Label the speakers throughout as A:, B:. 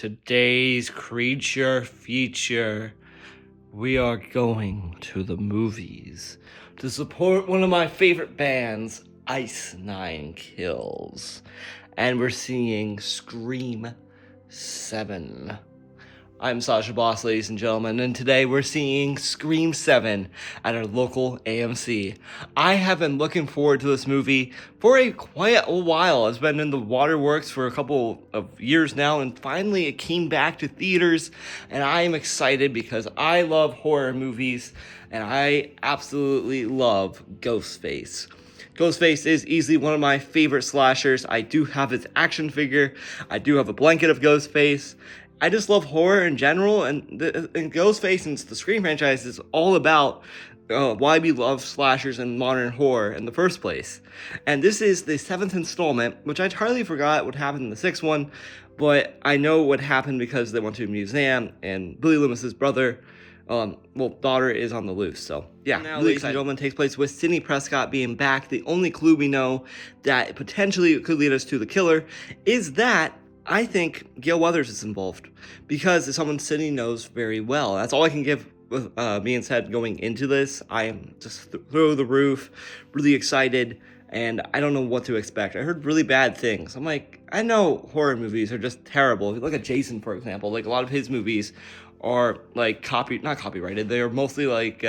A: today's creature feature, we are going to the movies to support one of my favorite bands, Ice Nine Kills. And we're seeing Scream 7. I'm Sasha Boss, ladies and gentlemen, and today we're seeing Scream 7 at our local AMC. I have been looking forward to this movie for quite a while. It's been in the waterworks for a couple of years now, and finally it came back to theaters, and I am excited because I love horror movies, and I absolutely love Ghostface. Ghostface is easily one of my favorite slashers. I do have his action figure. I do have a blanket of Ghostface. I just love horror in general, and Ghostface and the Scream franchise is all about why we love slashers and modern horror in the first place. And this is the 7th installment, which I entirely forgot what happened in the 6th one, but I know what happened because they went to a museum, and Billy Loomis's daughter is on the loose. So yeah, now, ladies and gentlemen, takes place with Sidney Prescott being back. The only clue we know that potentially could lead us to the killer is that I think Gale Weathers is involved, because it's someone Sidney knows very well. That's all I can give with being said going into this. I am just through the roof, really excited, and I don't know what to expect. I heard really bad things. I'm like, I know horror movies are just terrible. If you look at Jason, for example, like a lot of his movies are like not copyrighted. They are mostly like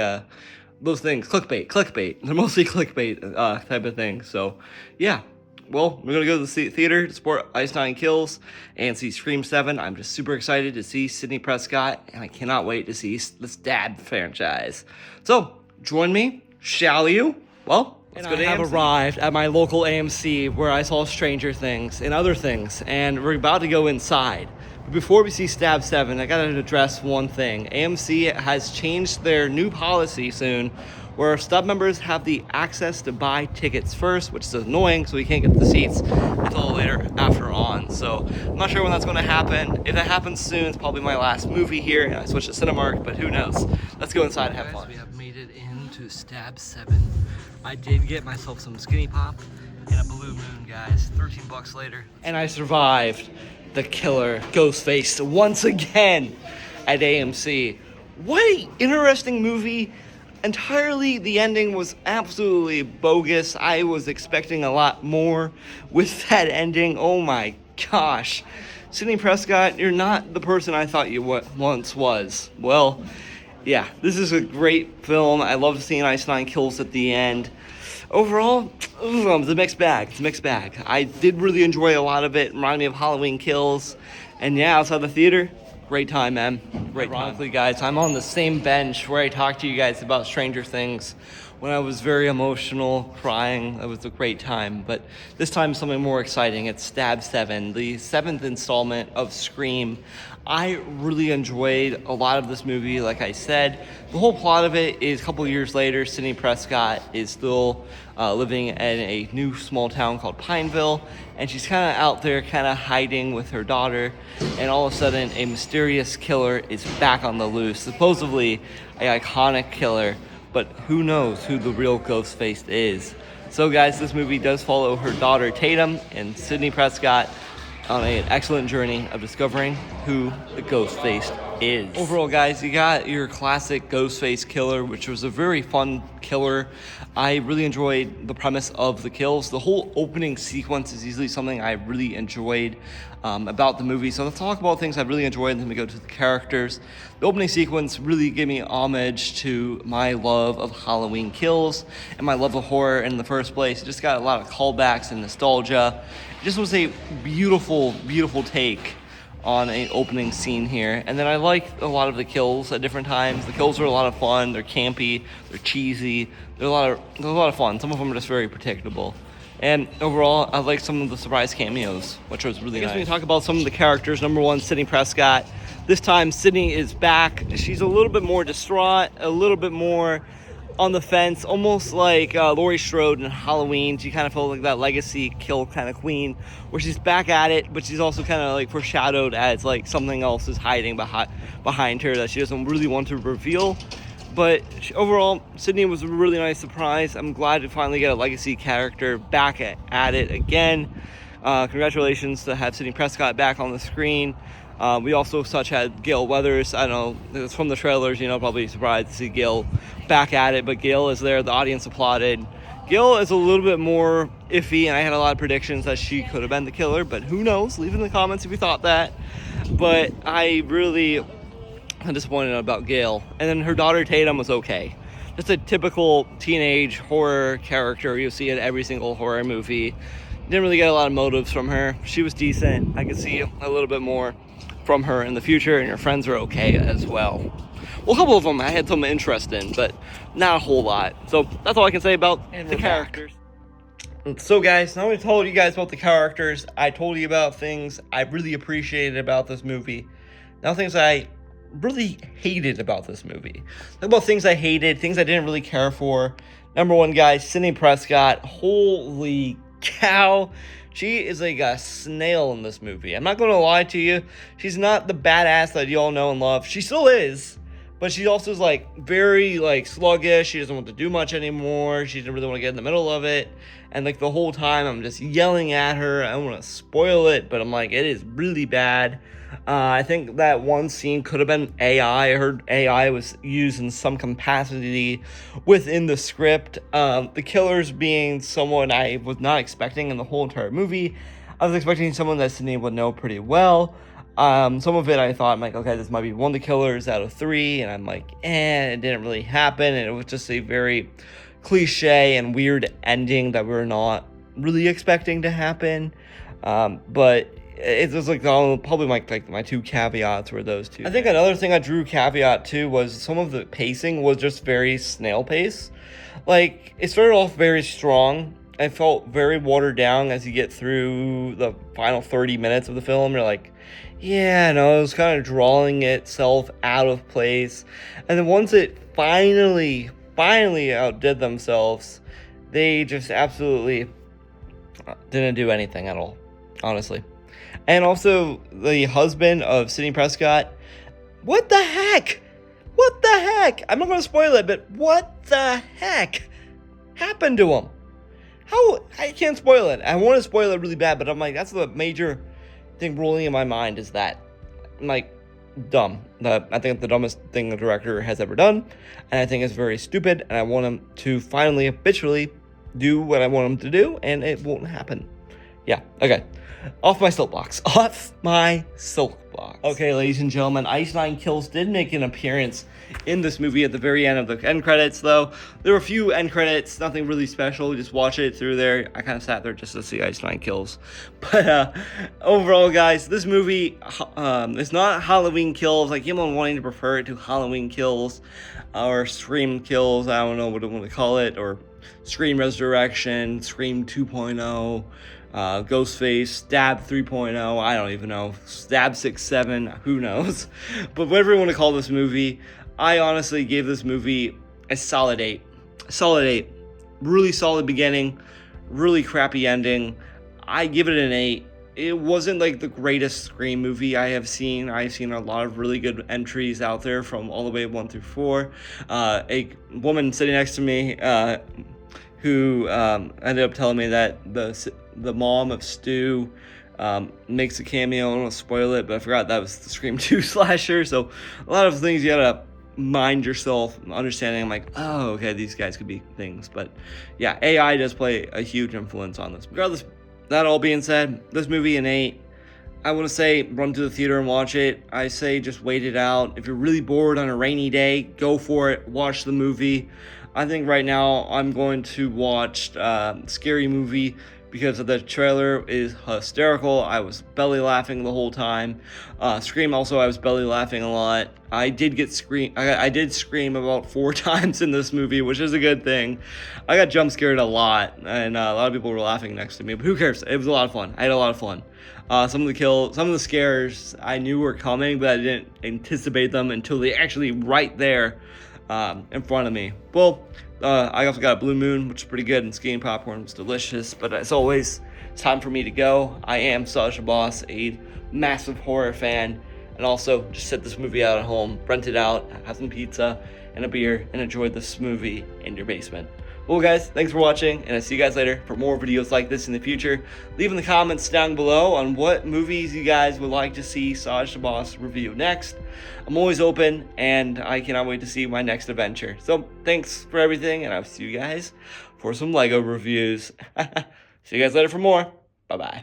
A: those things, clickbait. They're mostly clickbait type of things. So yeah. Well, we're going to go to the theater to support Ice Nine Kills and see Scream 7. I'm just super excited to see Sidney Prescott, and I cannot wait to see the Stab franchise. So, join me, shall you? Well, let's go to AMC. I have arrived at my local AMC where I saw Stranger Things and other things, and we're about to go inside. But before we see Stab 7, I got to address one thing. AMC has changed their new policy soon, where stub members have the access to buy tickets first, which is annoying, so we can't get the seats until later after on. So I'm not sure when that's going to happen. If that happens soon, it's probably my last movie here, and I switched to Cinemark, but who knows. Let's go inside and have fun. We have made it into Stab 7. I did get myself some Skinny Pop and a Blue Moon, guys. $13 later. And I survived the killer Ghostface once again at AMC. What an interesting movie. Entirely, the ending was absolutely bogus. I was expecting a lot more with that ending. Oh my gosh. Sidney Prescott, you're not the person I thought you once was. Well, yeah, this is a great film. I love seeing Ice Nine Kills at the end. Overall, it's a mixed bag. I did really enjoy a lot of it. Reminded me of Halloween Kills. And yeah, outside the theater, great time, man. Ironically, guys, I'm on the same bench where I talked to you guys about Stranger Things when I was very emotional, crying. It was a great time. But this time, something more exciting. It's Stab 7, the 7th installment of Scream. I really enjoyed a lot of this movie, like I said. The whole plot of it is a couple years later, Sidney Prescott is still living in a new small town called Pineville, and she's kind of out there kind of hiding with her daughter, and all of a sudden a mysterious killer is back on the loose, supposedly an iconic killer, but who knows who the real Ghostface is. So guys, this movie does follow her daughter Tatum and Sidney Prescott on an excellent journey of discovering who the Ghostface is. Overall, guys, you got your classic Ghostface killer, which was a very fun killer. I really enjoyed the premise of the kills. The whole opening sequence is easily something I really enjoyed about the movie. So let's talk about things I really enjoyed, and then we go to the characters. The opening sequence really gave me homage to my love of Halloween Kills and my love of horror in the first place. It just got a lot of callbacks and nostalgia. It just was a beautiful, beautiful take on an opening scene here. And then I liked a lot of the kills at different times. The kills were a lot of fun. They're campy, they're cheesy, they're a lot of fun. Some of them are just very predictable. And overall, I liked some of the surprise cameos, which was really nice. When you talk about some of the characters, number one, Sidney Prescott. This time, Sidney is back. She's a little bit more distraught, a little bit more on the fence, almost like Laurie Strode in Halloween. She kind of felt like that legacy kill kind of queen, where she's back at it, but she's also kind of like foreshadowed as like something else is hiding behind her that she doesn't really want to reveal. But overall, Sidney was a really nice surprise. I'm glad to finally get a legacy character back at it again. Congratulations to have Sidney Prescott back on the screen. We also such had Gale Weathers. I don't know, it's from the trailers, you know, probably surprised to see Gale back at it, but Gale is there. The audience applauded. Gale is a little bit more iffy, and I had a lot of predictions that she could have been the killer, but who knows? Leave in the comments if you thought that. But I really am disappointed about Gale. And then her daughter Tatum was okay. Just a typical teenage horror character you see in every single horror movie. Didn't really get a lot of motives from her. She was decent. I could see a little bit more from her in the future, and her friends are okay as well. Well, a couple of them I had some interest in, but not a whole lot. So that's all I can say about the characters. So guys, now I told you guys about the characters. I told you about things I really appreciated about this movie. Now things I really hated about this movie. Talk about things I hated, things I didn't really care for. Number one, guys, Sidney Prescott. Holy cow. She is like a snail in this movie. I'm not going to lie to you. She's not the badass that you all know and love. She still is. But she also is like very like sluggish. She doesn't want to do much anymore. She doesn't really want to get in the middle of it. And like the whole time I'm just yelling at her. I don't want to spoil it, but I'm like, it is really bad. I think that one scene could have been AI. I heard AI was used in some capacity within the script. The killers being someone I was not expecting in the whole entire movie. I was expecting someone that Sidney would know pretty well. Some of it I thought, I'm like, okay, this might be one of the killers out of 3, and I'm like, it didn't really happen, and it was just a very cliche and weird ending that we're not really expecting to happen. But it was like probably my 2 caveats were those 2. I think another thing I drew caveat to was some of the pacing was just very snail pace. Like, it started off very strong. I felt very watered down as you get through the final 30 minutes of the film. You're like, yeah, no, it was kind of drawing itself out of place. And then once it finally outdid themselves, they just absolutely didn't do anything at all, honestly. And also, the husband of Sidney Prescott, what the heck? What the heck? I'm not going to spoil it, but what the heck happened to him? How? I can't spoil it. I want to spoil it really bad, but I'm like, that's the major thing rolling in my mind is that, I'm like, dumb. I think the dumbest thing the director has ever done, and I think it's very stupid, and I want him to finally, habitually do what I want him to do, and it won't happen. Yeah, okay. Off my soapbox. Off my soapbox. Okay, ladies and gentlemen, Ice Nine Kills did make an appearance in this movie at the very end of the end credits, though. There were a few end credits, nothing really special. Just watch it through there. I kind of sat there just to see Ice Nine Kills. But overall, guys, this movie is not Halloween Kills. I keep on wanting to prefer it to Halloween Kills or Scream Kills. I don't know what I want to call it. Or Scream Resurrection, Scream 2.0. Ghostface, Stab 3.0, I don't even know, Stab 6.7, who knows, but whatever you want to call this movie, I honestly gave this movie a solid 8, really solid beginning, really crappy ending. I give it an 8. It wasn't like the greatest Scream movie I have seen. I've seen a lot of really good entries out there from all the way 1 through 4. A woman sitting next to me, who ended up telling me that the mom of Stu makes a cameo. I don't want to spoil it, but I forgot that was the Scream 2 slasher. So a lot of things you gotta mind yourself, understanding. I'm like, oh, okay, these guys could be things. But yeah, AI does play a huge influence on this. Regardless, that all being said, this movie an 8. I want to say run to the theater and watch it. I say just wait it out. If you're really bored on a rainy day, go for it. Watch the movie. I think right now I'm going to watch Scary Movie because the trailer is hysterical. I was belly laughing the whole time. Scream also, I was belly laughing a lot. I did scream about 4 times in this movie, which is a good thing. I got jump scared a lot, and a lot of people were laughing next to me, but who cares? It was a lot of fun. I had a lot of fun. Some of the scares I knew were coming, but I didn't anticipate them until they actually right there in front of me. Well, I also got a Blue Moon, which is pretty good, and skiing popcorn was delicious. But as always, it's time for me to go. I am Sasha Boss, a massive horror fan, and also just set this movie out at home, rent it out, have some pizza and a beer, and enjoy this movie in your basement. Well, guys, thanks for watching, and I'll see you guys later for more videos like this in the future. Leave in the comments down below on what movies you guys would like to see Saj the Boss review next. I'm always open, and I cannot wait to see my next adventure. So, thanks for everything, and I'll see you guys for some LEGO reviews. See you guys later for more. Bye-bye.